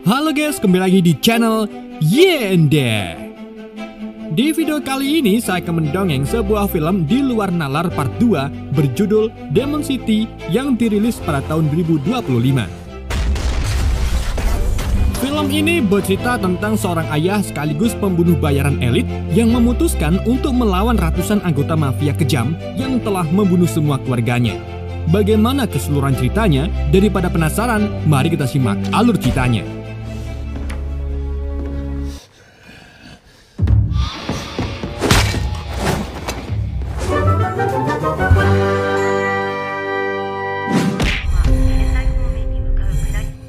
Halo guys, kembali lagi di channel Yende. Di video kali ini saya akan mendongeng sebuah film di luar nalar part 2 berjudul Demon City yang dirilis pada tahun 2025. Film ini bercerita tentang seorang ayah sekaligus pembunuh bayaran elit yang memutuskan untuk melawan ratusan anggota mafia kejam yang telah membunuh semua keluarganya. Bagaimana keseluruhan ceritanya? Daripada penasaran, mari kita simak alur ceritanya.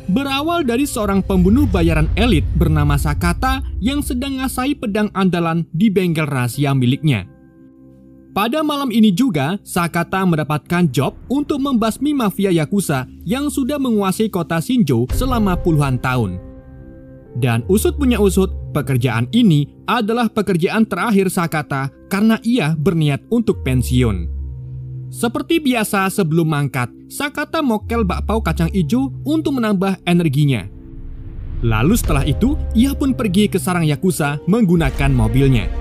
Berawal dari seorang pembunuh bayaran elit bernama Sakata yang sedang ngasai pedang andalan di bengkel rahasia miliknya. Pada malam ini juga, Sakata mendapatkan job untuk membasmi mafia Yakuza yang sudah menguasai kota Shinjo selama puluhan tahun. Dan usut punya usut, pekerjaan ini adalah pekerjaan terakhir Sakata karena ia berniat untuk pensiun. Seperti biasa sebelum mangkat, Sakata mokel bakpao kacang ijo untuk menambah energinya. Lalu setelah itu, ia pun pergi ke sarang Yakuza menggunakan mobilnya.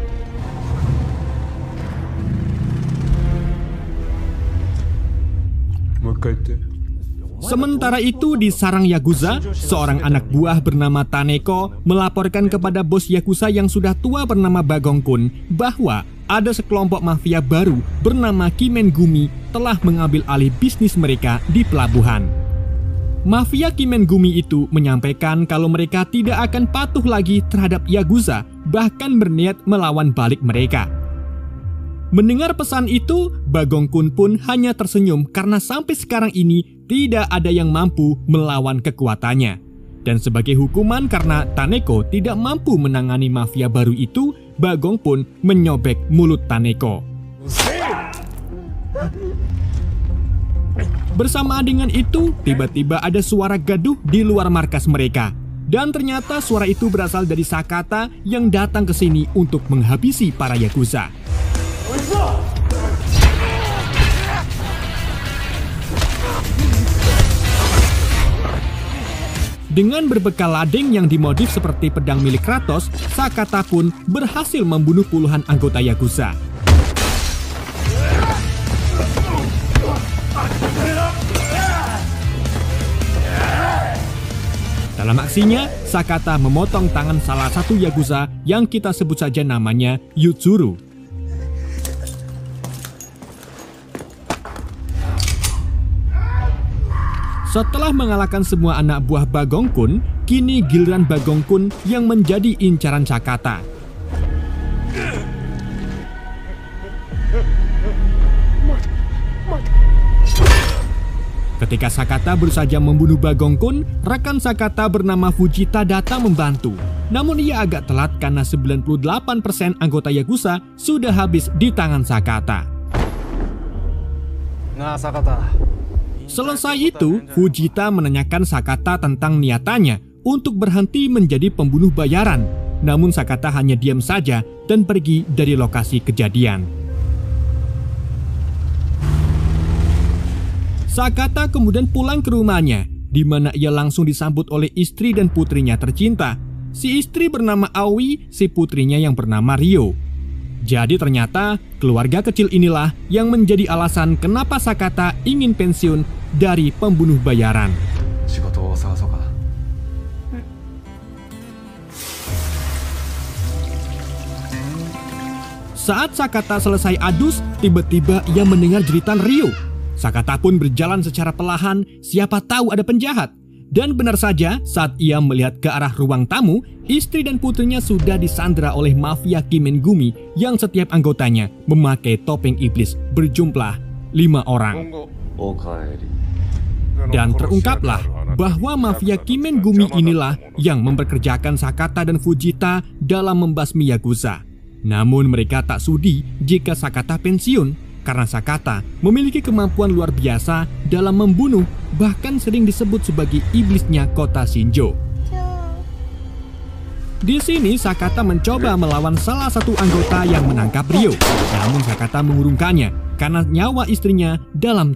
Sementara itu di sarang Yakuza, seorang anak buah bernama Taneko melaporkan kepada bos Yakuza yang sudah tua bernama Bagong-kun bahwa ada sekelompok mafia baru bernama Kimengumi telah mengambil alih bisnis mereka di pelabuhan. Mafia Kimengumi itu menyampaikan kalau mereka tidak akan patuh lagi terhadap Yakuza, bahkan berniat melawan balik mereka. Mendengar pesan itu, Bagong-kun pun hanya tersenyum karena sampai sekarang ini tidak ada yang mampu melawan kekuatannya. Dan sebagai hukuman karena Taneko tidak mampu menangani mafia baru itu, Bagong pun menyobek mulut Taneko. Bersamaan dengan itu, tiba-tiba ada suara gaduh di luar markas mereka. Dan ternyata suara itu berasal dari Sakata yang datang ke sini untuk menghabisi para Yakuza. Dengan berbekal ladeng yang dimodif seperti pedang milik Kratos, Sakata pun berhasil membunuh puluhan anggota Yakuza. Dalam aksinya, Sakata memotong tangan salah satu Yakuza yang kita sebut saja namanya Yuzuru. Setelah mengalahkan semua anak buah Bagong-kun, kini giliran Bagong-kun yang menjadi incaran Sakata. Ketika Sakata berusaha membunuh Bagong-kun, rekan Sakata bernama Fujita datang membantu. Namun ia agak telat karena 98% anggota Yakuza sudah habis di tangan Sakata. Nah, Sakata. Selesai itu, Fujita menanyakan Sakata tentang niatannya untuk berhenti menjadi pembunuh bayaran. Namun Sakata hanya diam saja dan pergi dari lokasi kejadian. Sakata kemudian pulang ke rumahnya, di mana ia langsung disambut oleh istri dan putrinya tercinta. Si istri bernama Aoi, si putrinya yang bernama Ryo. Jadi ternyata keluarga kecil inilah yang menjadi alasan kenapa Sakata ingin pensiun dari pembunuh bayaran. Saat Sakata selesai adus, tiba-tiba ia mendengar jeritan Ryo. Sakata pun berjalan secara perlahan, siapa tahu ada penjahat. Dan benar saja, saat ia melihat ke arah ruang tamu, istri dan putrinya sudah disandra oleh mafia Kimengumi yang setiap anggotanya memakai topeng iblis berjumlah 5 orang. Dan terungkaplah bahwa mafia Kimengumi inilah yang mempekerjakan Sakata dan Fujita dalam membasmi Yakuza. Namun mereka tak sudi jika Sakata pensiun, karena Sakata memiliki kemampuan luar biasa dalam membunuh, bahkan sering disebut sebagai iblisnya kota Shinjo. Di sini Sakata mencoba melawan salah satu anggota yang menangkap Ryo, namun Sakata mengurungkannya karena nyawa istrinya dalam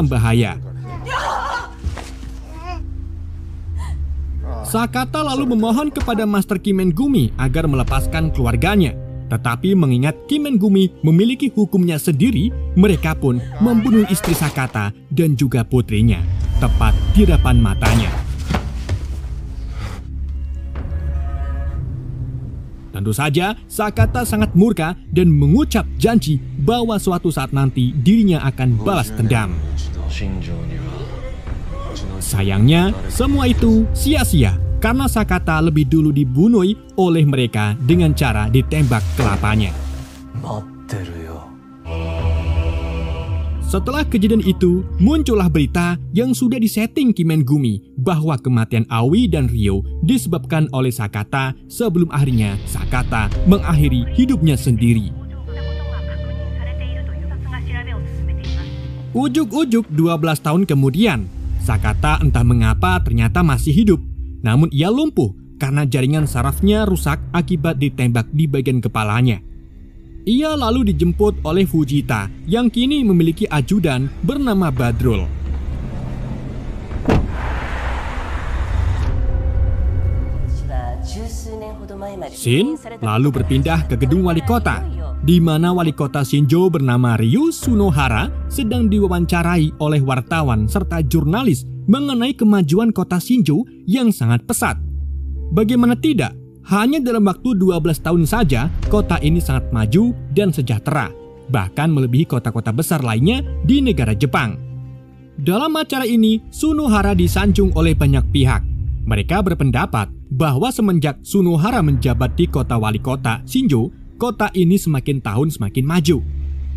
bahaya. Sakata lalu memohon kepada Master Kimengumi agar melepaskan keluarganya. Tetapi mengingat Kimengumi memiliki hukumnya sendiri, mereka pun membunuh istri Sakata dan juga putrinya, tepat di depan matanya. Tentu saja, Sakata sangat murka dan mengucap janji bahwa suatu saat nanti dirinya akan balas dendam. Sayangnya, semua itu sia-sia karena Sakata lebih dulu dibunuh oleh mereka dengan cara ditembak kelapanya. Setelah kejadian itu, muncullah berita yang sudah disetting Kimengumi bahwa kematian Aoi dan Ryo disebabkan oleh Sakata sebelum akhirnya Sakata mengakhiri hidupnya sendiri. Ujuk-ujuk 12 tahun kemudian, Sakata entah mengapa ternyata masih hidup. Namun ia lumpuh karena jaringan sarafnya rusak akibat ditembak di bagian kepalanya. Ia lalu dijemput oleh Fujita yang kini memiliki ajudan bernama Badrul. Shin lalu berpindah ke gedung wali kota, di mana wali kota Shinjo bernama Ryu Sunohara sedang diwawancarai oleh wartawan serta jurnalis mengenai kemajuan kota Shinjo yang sangat pesat. Bagaimana tidak, hanya dalam waktu 12 tahun saja kota ini sangat maju dan sejahtera, bahkan melebihi kota-kota besar lainnya di negara Jepang. Dalam acara ini, Sunohara disanjung oleh banyak pihak. Mereka berpendapat bahwa semenjak Sunohara menjabat di kota wali kota Shinjo, kota ini semakin tahun semakin maju.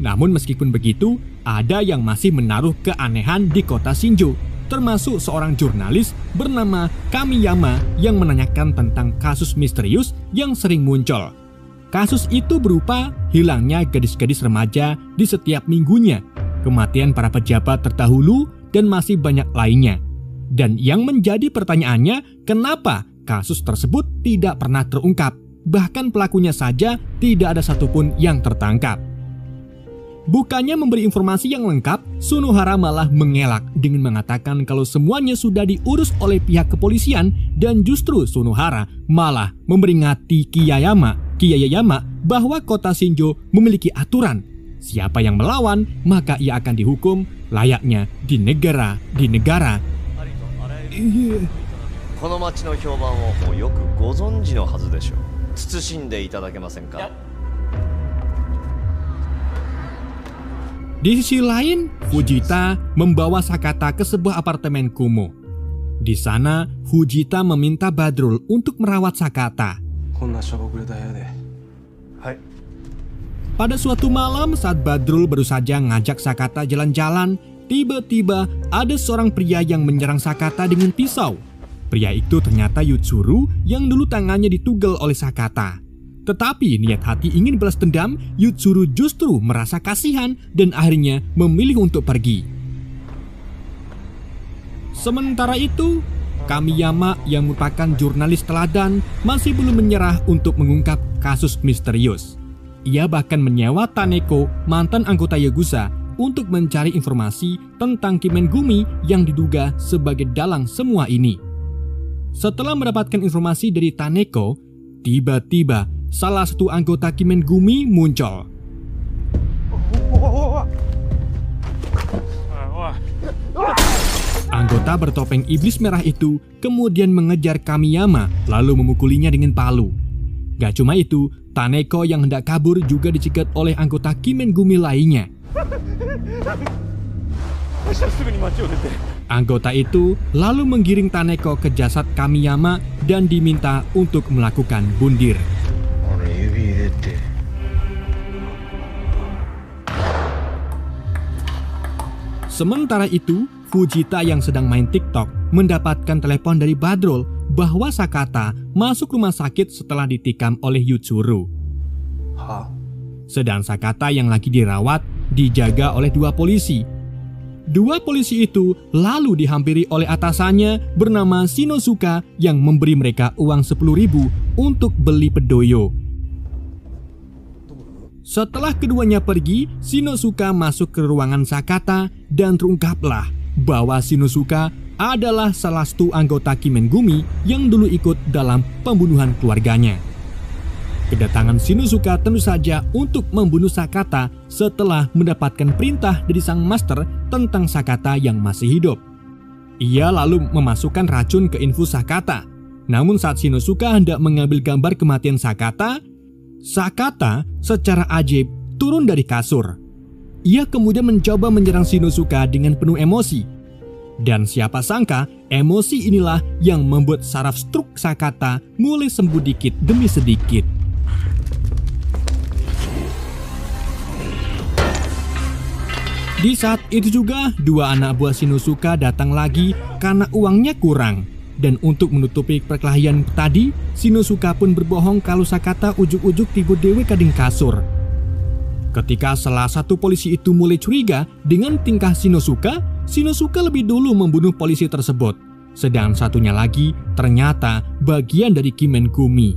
Namun meskipun begitu, ada yang masih menaruh keanehan di kota Shinjo, termasuk seorang jurnalis bernama Kamiyama yang menanyakan tentang kasus misterius yang sering muncul. Kasus itu berupa hilangnya gadis-gadis remaja di setiap minggunya, kematian para pejabat terdahulu, dan masih banyak lainnya. Dan yang menjadi pertanyaannya, kenapa kasus tersebut tidak pernah terungkap? Bahkan pelakunya saja tidak ada satupun yang tertangkap. Bukannya memberi informasi yang lengkap, Sunohara malah mengelak dengan mengatakan kalau semuanya sudah diurus oleh pihak kepolisian, dan justru Sunohara malah memperingati Kiyayama bahwa kota Shinjo memiliki aturan. Siapa yang melawan, maka ia akan dihukum layaknya di negara. Di sisi lain, Fujita membawa Sakata ke sebuah apartemen kumuh. Di sana, Fujita meminta Badrul untuk merawat Sakata. Pada suatu malam saat Badrul baru saja ngajak Sakata jalan-jalan, tiba-tiba ada seorang pria yang menyerang Sakata dengan pisau. Pria itu ternyata Yutsuru yang dulu tangannya ditugel oleh Sakata. Tetapi niat hati ingin balas dendam, Yutsuru justru merasa kasihan dan akhirnya memilih untuk pergi. Sementara itu, Kamiyama yang merupakan jurnalis teladan masih belum menyerah untuk mengungkap kasus misterius. Ia bahkan menyewa Taneko, mantan anggota Yakuza, untuk mencari informasi tentang Kimengumi yang diduga sebagai dalang semua ini. Setelah mendapatkan informasi dari Taneko, tiba-tiba salah satu anggota Kimengumi muncul. Anggota bertopeng iblis merah itu kemudian mengejar Kamiyama lalu memukulinya dengan palu. Gak cuma itu, Taneko yang hendak kabur juga dicegat oleh anggota Kimengumi lainnya. Anggota itu lalu menggiring Taneko ke jasad Kamiyama dan diminta untuk melakukan bundir. Sementara itu, Fujita yang sedang main TikTok mendapatkan telepon dari Badrul bahwa Sakata masuk rumah sakit setelah ditikam oleh Yutsuru. Sedang Sakata yang lagi dirawat dijaga oleh dua polisi. Dua polisi itu lalu dihampiri oleh atasannya bernama Shinosuka yang memberi mereka uang 10.000 untuk beli pedoyo. Setelah keduanya pergi, Shinosuka masuk ke ruangan Sakata dan terungkaplah bahwa Shinosuka adalah salah satu anggota Kimengumi yang dulu ikut dalam pembunuhan keluarganya. Kedatangan Shinosuka tentu saja untuk membunuh Sakata setelah mendapatkan perintah dari sang master tentang Sakata yang masih hidup. Ia lalu memasukkan racun ke infus Sakata. Namun saat Shinosuka hendak mengambil gambar kematian Sakata, Sakata secara ajaib turun dari kasur. Ia kemudian mencoba menyerang Shinosuka dengan penuh emosi. Dan siapa sangka emosi inilah yang membuat saraf struk Sakata mulai sembuh dikit demi sedikit. Di saat itu juga, dua anak buah Shinosuka datang lagi karena uangnya kurang. Dan untuk menutupi perkelahian tadi, Shinosuka pun berbohong kalau Sakata ujuk-ujuk tidur dewe kading kasur. Ketika salah satu polisi itu mulai curiga dengan tingkah Shinosuka, Shinosuka lebih dulu membunuh polisi tersebut. Sedang satunya lagi ternyata bagian dari Kimengumi.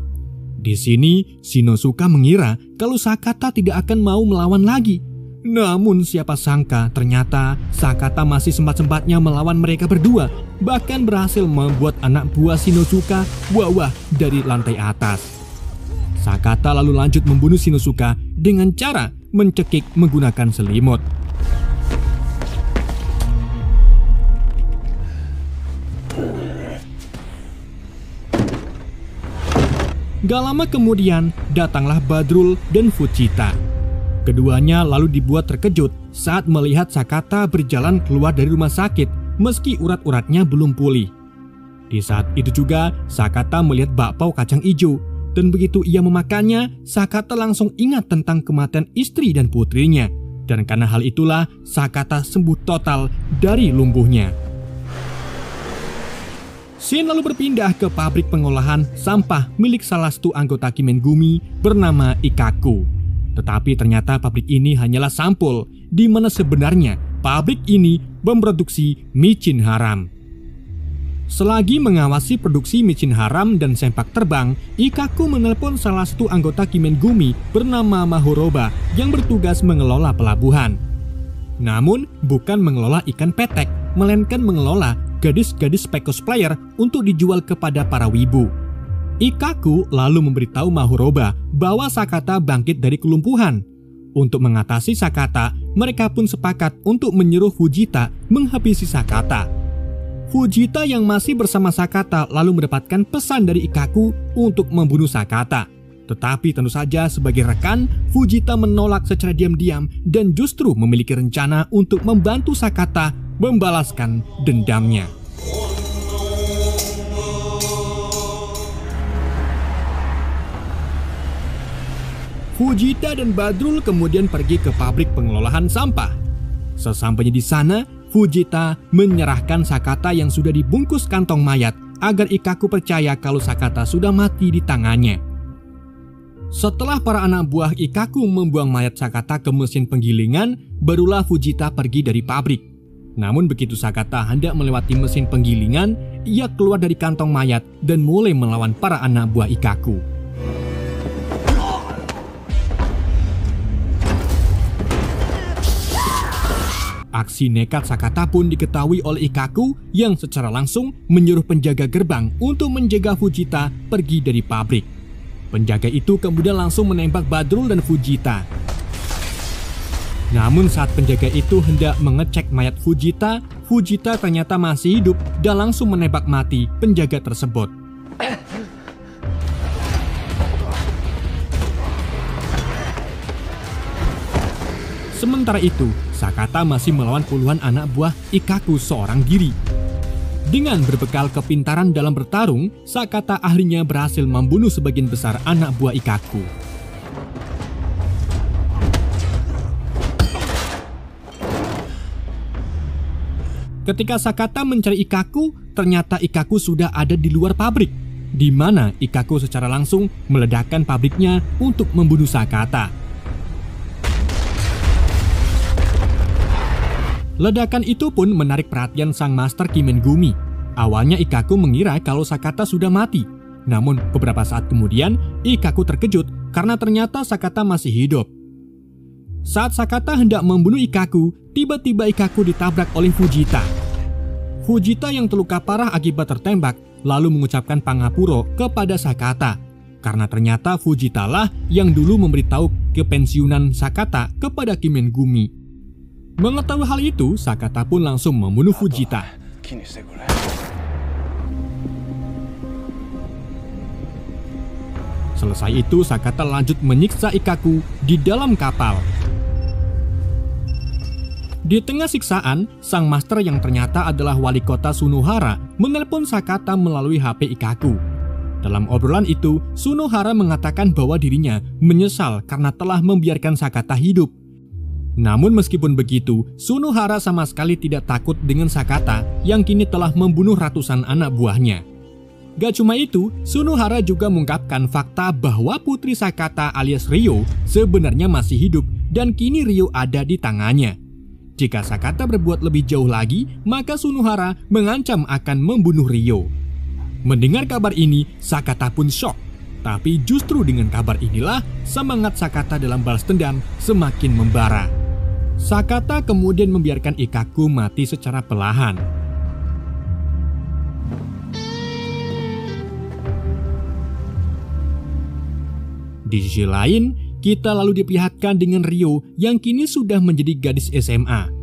Di sini, Shinosuka mengira kalau Sakata tidak akan mau melawan lagi. Namun siapa sangka ternyata Sakata masih sempat-sempatnya melawan mereka berdua, bahkan berhasil membuat anak buah Shinosuka wawah dari lantai atas. Sakata lalu lanjut membunuh Shinosuka dengan cara mencekik menggunakan selimut. Gak lama kemudian datanglah Badrul dan Fujita. Keduanya lalu dibuat terkejut saat melihat Sakata berjalan keluar dari rumah sakit meski urat-uratnya belum pulih. Di saat itu juga Sakata melihat bakpao kacang ijo, dan begitu ia memakannya, Sakata langsung ingat tentang kematian istri dan putrinya. Dan karena hal itulah Sakata sembuh total dari lumpuhnya. Shin lalu berpindah ke pabrik pengolahan sampah milik salah satu anggota Kimengumi bernama Ikkaku. Tetapi ternyata pabrik ini hanyalah sampul, di mana sebenarnya pabrik ini memproduksi micin haram. Selagi mengawasi produksi micin haram dan sempak terbang, Ikkaku menelpon salah satu anggota Kimengumi bernama Mahuroba yang bertugas mengelola pelabuhan. Namun bukan mengelola ikan petek, melainkan mengelola gadis-gadis cosplayer untuk dijual kepada para wibu. Ikkaku lalu memberitahu Mahuroba bahwa Sakata bangkit dari kelumpuhan. Untuk mengatasi Sakata, mereka pun sepakat untuk menyuruh Fujita menghabisi Sakata. Fujita yang masih bersama Sakata lalu mendapatkan pesan dari Ikkaku untuk membunuh Sakata. Tetapi tentu saja sebagai rekan, Fujita menolak secara diam-diam dan justru memiliki rencana untuk membantu Sakata membalaskan dendamnya. Fujita dan Badrul kemudian pergi ke pabrik pengelolaan sampah. Sesampainya di sana, Fujita menyerahkan Sakata yang sudah dibungkus kantong mayat agar Ikkaku percaya kalau Sakata sudah mati di tangannya. Setelah para anak buah Ikkaku membuang mayat Sakata ke mesin penggilingan, barulah Fujita pergi dari pabrik. Namun begitu Sakata hendak melewati mesin penggilingan, ia keluar dari kantong mayat dan mulai melawan para anak buah Ikkaku. Aksi nekat Sakata pun diketahui oleh Ikkaku yang secara langsung menyuruh penjaga gerbang untuk menjaga Fujita pergi dari pabrik. Penjaga itu kemudian langsung menembak Badrul dan Fujita. Namun saat penjaga itu hendak mengecek mayat Fujita, Fujita ternyata masih hidup dan langsung menembak mati penjaga tersebut. Sementara itu, Sakata masih melawan puluhan anak buah Ikkaku seorang diri. Dengan berbekal kepintaran dalam bertarung, Sakata akhirnya berhasil membunuh sebagian besar anak buah Ikkaku. Ketika Sakata mencari Ikkaku, ternyata Ikkaku sudah ada di luar pabrik, di mana Ikkaku secara langsung meledakkan pabriknya untuk membunuh Sakata. Ledakan itu pun menarik perhatian sang master Kimengumi. Awalnya Ikkaku mengira kalau Sakata sudah mati. Namun beberapa saat kemudian Ikkaku terkejut karena ternyata Sakata masih hidup. Saat Sakata hendak membunuh Ikkaku, tiba-tiba Ikkaku ditabrak oleh Fujita. Fujita yang terluka parah akibat tertembak lalu mengucapkan pangapuro kepada Sakata. Karena ternyata Fujita lah yang dulu memberitahu kepensiunan Sakata kepada Kimengumi. Mengetahui hal itu, Sakata pun langsung membunuh Fujita. Selesai itu, Sakata lanjut menyiksa Ikkaku di dalam kapal. Di tengah siksaan, sang master yang ternyata adalah wali kota Sunohara menelpon Sakata melalui HP Ikkaku. Dalam obrolan itu, Sunohara mengatakan bahwa dirinya menyesal karena telah membiarkan Sakata hidup. Namun meskipun begitu, Sunohara sama sekali tidak takut dengan Sakata yang kini telah membunuh ratusan anak buahnya. Gak cuma itu, Sunohara juga mengungkapkan fakta bahwa putri Sakata alias Ryo sebenarnya masih hidup dan kini Ryo ada di tangannya. Jika Sakata berbuat lebih jauh lagi, maka Sunohara mengancam akan membunuh Ryo. Mendengar kabar ini, Sakata pun shock. Tapi justru dengan kabar inilah, semangat Sakata dalam balas dendam semakin membara. Sakata kemudian membiarkan Ikkaku mati secara perlahan. Di sisi lain, kita lalu diperlihatkan dengan Ryo yang kini sudah menjadi gadis SMA.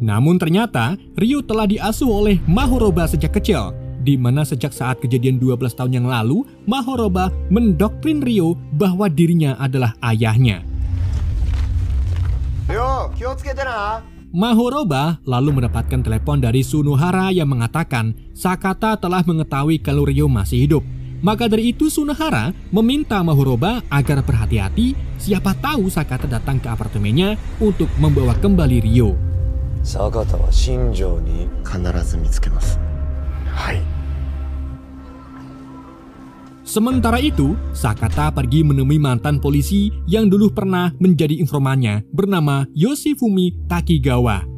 Namun ternyata Ryo telah diasuh oleh Mahoroba sejak kecil, di mana sejak saat kejadian 12 tahun yang lalu, Mahoroba mendoktrin Ryo bahwa dirinya adalah ayahnya. Ryo, kiyotsukete na. Mahoroba lalu mendapatkan telepon dari Sunohara yang mengatakan Sakata telah mengetahui kalau Ryo masih hidup. Maka dari itu Sunohara meminta Mahoroba agar berhati-hati, siapa tahu Sakata datang ke apartemennya untuk membawa kembali Ryo. Sakata wa Shinjo ni kanarazu mitsukimasu. Hai. Sementara itu, Sakata pergi menemui mantan polisi yang dulu pernah menjadi informannya bernama Yoshifumi Takigawa.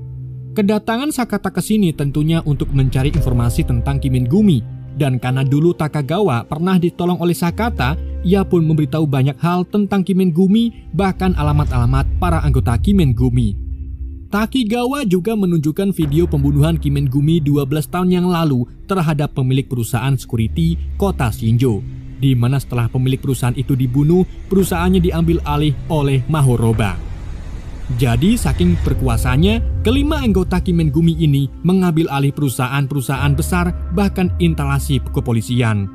Kedatangan Sakata ke sini tentunya untuk mencari informasi tentang Kimengumi. Dan karena dulu Takagawa pernah ditolong oleh Sakata, ia pun memberitahu banyak hal tentang Kimengumi, bahkan alamat-alamat para anggota Kimengumi. Takigawa juga menunjukkan video pembunuhan Kimengumi 12 tahun yang lalu terhadap pemilik perusahaan security kota Shinjo, di mana setelah pemilik perusahaan itu dibunuh, perusahaannya diambil alih oleh Mahoroba. Jadi saking berkuasanya, kelima anggota Kimengumi ini mengambil alih perusahaan-perusahaan besar bahkan instalasi kepolisian.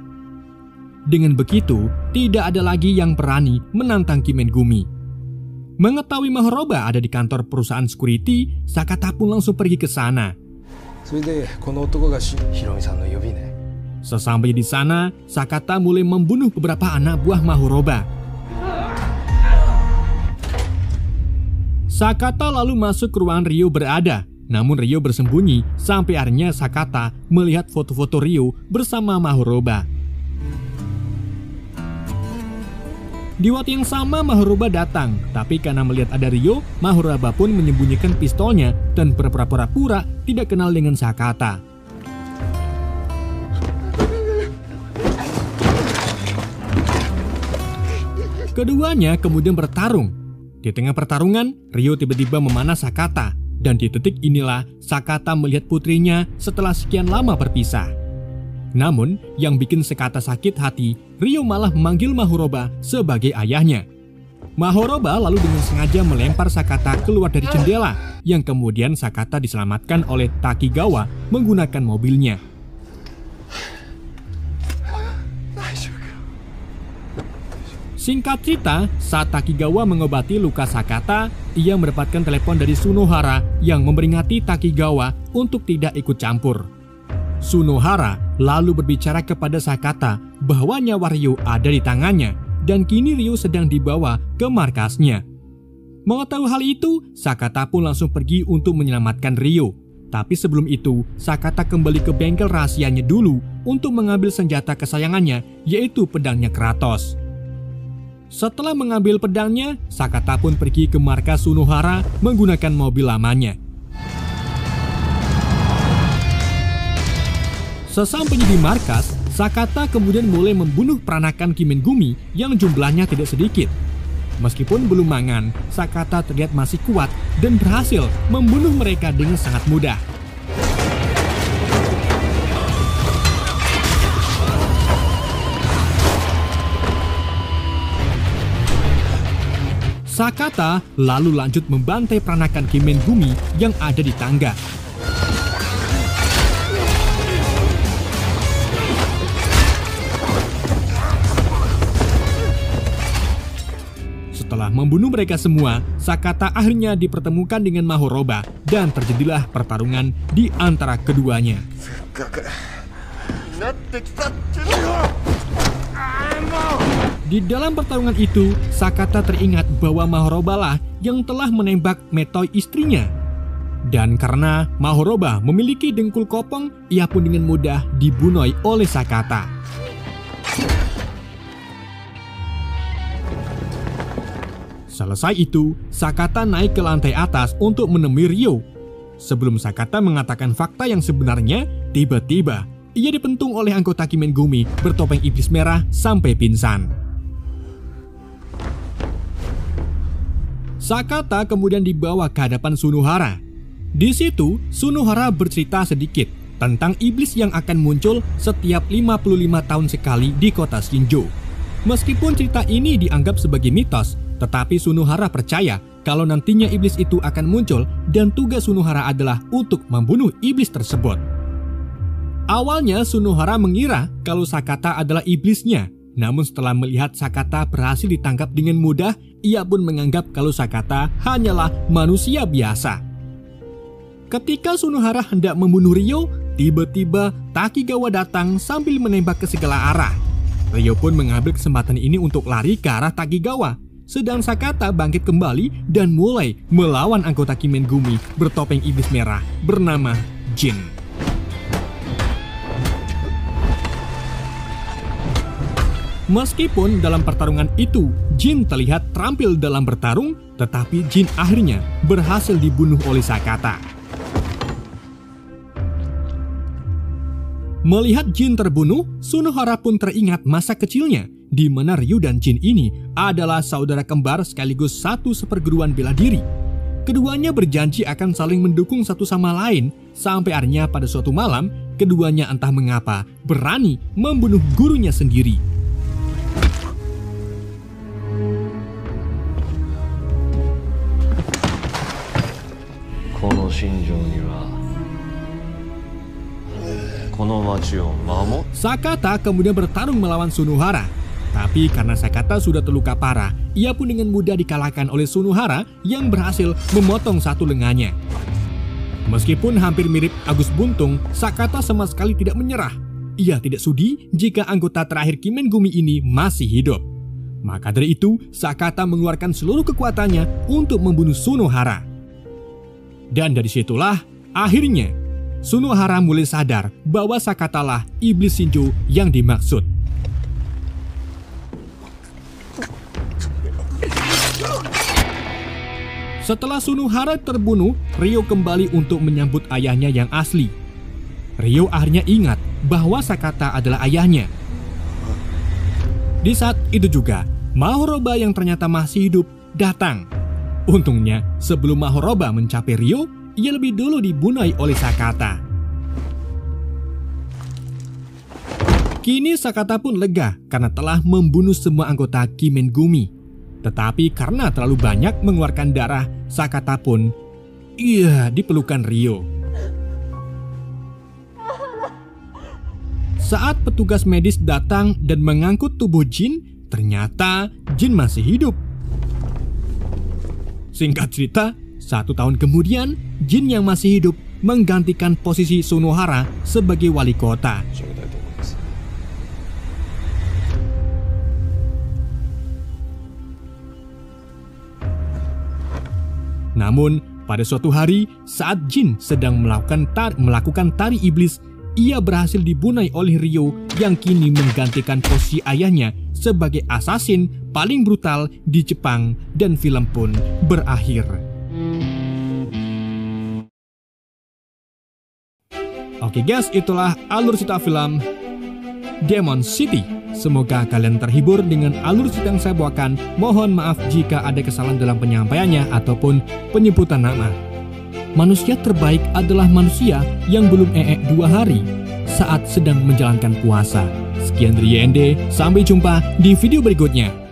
Dengan begitu, tidak ada lagi yang berani menantang Kimengumi. Mengetahui Mahoroba ada di kantor perusahaan security, Sakata pun langsung pergi ke sana. Sesampai di sana, Sakata mulai membunuh beberapa anak buah Mahoroba. Sakata lalu masuk ke ruangan Ryo berada, namun Ryo bersembunyi sampai akhirnya Sakata melihat foto-foto Ryo bersama Mahoroba. Di waktu yang sama Mahoroba datang, tapi karena melihat ada Ryo, Mahoroba pun menyembunyikan pistolnya dan berpura-pura tidak kenal dengan Sakata. Keduanya kemudian bertarung. Di tengah pertarungan, Ryo tiba-tiba memanah Sakata, dan di detik inilah Sakata melihat putrinya setelah sekian lama berpisah. Namun, yang bikin Sakata sakit hati, Ryo malah memanggil Mahoroba sebagai ayahnya. Mahoroba lalu dengan sengaja melempar Sakata keluar dari jendela, yang kemudian Sakata diselamatkan oleh Takigawa menggunakan mobilnya. Singkat cerita, saat Takigawa mengobati luka Sakata, ia mendapatkan telepon dari Sunohara yang memperingati Takigawa untuk tidak ikut campur. Sunohara lalu berbicara kepada Sakata bahwa nyawa Ryo ada di tangannya dan kini Ryo sedang dibawa ke markasnya. Mengetahui hal itu, Sakata pun langsung pergi untuk menyelamatkan Ryo. Tapi sebelum itu, Sakata kembali ke bengkel rahasianya dulu untuk mengambil senjata kesayangannya, yaitu pedangnya Kratos. Setelah mengambil pedangnya, Sakata pun pergi ke markas Sunohara menggunakan mobil lamanya. Sesampainya di markas, Sakata kemudian mulai membunuh peranakan Kimengumi yang jumlahnya tidak sedikit. Meskipun belum mangan, Sakata terlihat masih kuat dan berhasil membunuh mereka dengan sangat mudah. Sakata lalu lanjut membantai peranakan Kimengumi yang ada di tangga. Setelah membunuh mereka semua, Sakata akhirnya dipertemukan dengan Mahoroba dan terjadilah pertarungan di antara keduanya. Di dalam pertarungan itu, Sakata teringat bahwa Mahoroba lah yang telah menembak Metoi istrinya. Dan karena Mahoroba memiliki dengkul kopong, ia pun dengan mudah dibunuh oleh Sakata. Selesai itu, Sakata naik ke lantai atas untuk menemui Ryo. Sebelum Sakata mengatakan fakta yang sebenarnya, tiba-tiba ia dipentung oleh anggota Kimengumi bertopeng iblis merah sampai pingsan. Sakata kemudian dibawa ke hadapan Sunohara. Di situ, Sunohara bercerita sedikit tentang iblis yang akan muncul setiap 55 tahun sekali di kota Shinjo. Meskipun cerita ini dianggap sebagai mitos, tetapi Sunohara percaya kalau nantinya iblis itu akan muncul dan tugas Sunohara adalah untuk membunuh iblis tersebut. Awalnya Sunohara mengira kalau Sakata adalah iblisnya, namun setelah melihat Sakata berhasil ditangkap dengan mudah, ia pun menganggap kalau Sakata hanyalah manusia biasa. Ketika Sunohara hendak membunuh Ryo, tiba-tiba Takigawa datang sambil menembak ke segala arah. Ryo pun mengambil kesempatan ini untuk lari ke arah Takigawa. Sedang Sakata bangkit kembali dan mulai melawan anggota Kimengumi bertopeng iblis merah bernama Jin. Meskipun dalam pertarungan itu Jin terlihat terampil dalam bertarung, tetapi Jin akhirnya berhasil dibunuh oleh Sakata. Melihat Jin terbunuh, Sunohara pun teringat masa kecilnya, di mana Ryu dan Jin ini adalah saudara kembar sekaligus satu seperguruan bela diri. Keduanya berjanji akan saling mendukung satu sama lain, sampai akhirnya pada suatu malam, keduanya entah mengapa berani membunuh gurunya sendiri. Sakata kemudian bertarung melawan Sunohara. Tapi karena Sakata sudah terluka parah, ia pun dengan mudah dikalahkan oleh Sunohara yang berhasil memotong satu lengannya. Meskipun hampir mirip Agus Buntung, Sakata sama sekali tidak menyerah. Ia tidak sudi jika anggota terakhir Kimengumi ini masih hidup. Maka dari itu, Sakata mengeluarkan seluruh kekuatannya untuk membunuh Sunohara. Dan dari situlah, akhirnya, Sunohara mulai sadar bahwa Sakata lah iblis Shinjo yang dimaksud. Setelah Sunohara terbunuh, Ryo kembali untuk menyambut ayahnya yang asli. Ryo akhirnya ingat bahwa Sakata adalah ayahnya. Di saat itu juga, Mahoroba yang ternyata masih hidup datang. Untungnya, sebelum Mahoroba mencapai Ryo, ia lebih dulu dibunuh oleh Sakata. Kini Sakata pun lega karena telah membunuh semua anggota Kimengumi. Tetapi karena terlalu banyak mengeluarkan darah, Sakata pun dipelukan Ryo. Saat petugas medis datang dan mengangkut tubuh Jin, ternyata Jin masih hidup. Singkat cerita, 1 tahun kemudian, Jin yang masih hidup menggantikan posisi Sunohara sebagai wali kota. Namun, pada suatu hari saat Jin sedang melakukan tari iblis, ia berhasil dibunuh oleh Ryo yang kini menggantikan posisi ayahnya sebagai assassin paling brutal di Jepang, dan film pun berakhir. Oke guys, itulah alur cerita film Demon City. Semoga kalian terhibur dengan alur cerita yang saya bawakan. Mohon maaf jika ada kesalahan dalam penyampaiannya ataupun penyebutan nama. Manusia terbaik adalah manusia yang belum 2 hari saat sedang menjalankan puasa. Sekian dari YND, sampai jumpa di video berikutnya.